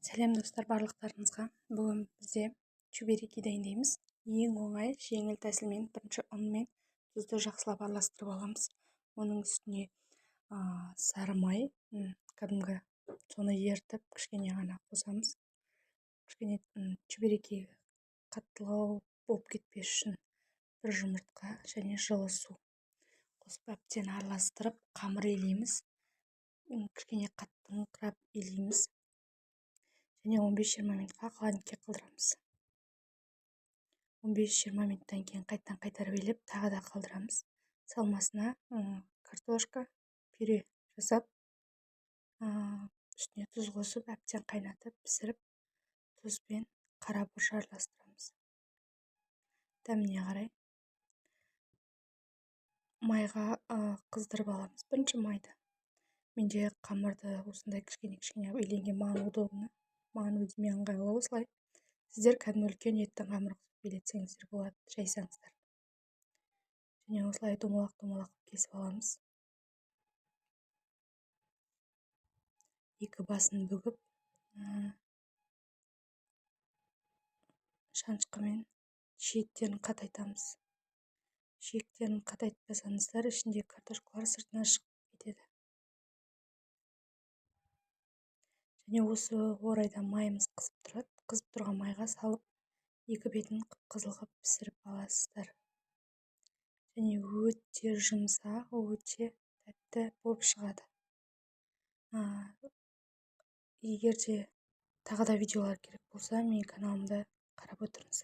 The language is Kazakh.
Сәлем достар барлықтарыңызға. Бүгін бізде чебуреки дайындаймыз. Ең оңай, жеңіл тәсілмен бірінші ұн мен тұзды жақсылап араластырып аламыз. Оның үстіне сары май, кәдімгі соны ертіп, кішкене ғана қосамыз. Кішкене чебуреки қаттылау болып кетпес үшін бір жұмыртқа және жылы су қосып әбден араластырып, қамыр илейміз. Кішкене қаттыңқырап илейміз. Және 15-20 минутқа холодильникке қалдырамыз. 15-20 минуттан кейін қайтарып илеп, тағы да қалдырамыз. Салмасына картошка, пюре жасап, үстіне тұз қосып, әбден қайнатып, пісіріп, тұз бен қара бұрыш араластырамыз. Дәміне қарай майға қыздырып аламыз. Бірінші майды. Менде қамырды осындай кішкене иленген маған удобно. Маған өте ыңғайлы осылай. Сіздер кәдімгі үлкен еттің қамыр қосып илетсеңіздер болады, жайсаңыздар. Және осылай домалақ кесіп аламыз. Екі басын бүгіп, шанышқымен шиектерін қатайтамыз. Шиектерін қатайтпасаңыздар, ішінде картошкалар сыртына шығып кетеді. Және осы орайда майымыз қызып тұрады. Қызып тұрған майға салып, екі бетін қып-қызыл қып пісіріп аласыздар. Және өте жұмсақ, өте тәтті болып шығады. Егер де тағы да видеолар керек болса, менің каналымды қарап отырыңыздар.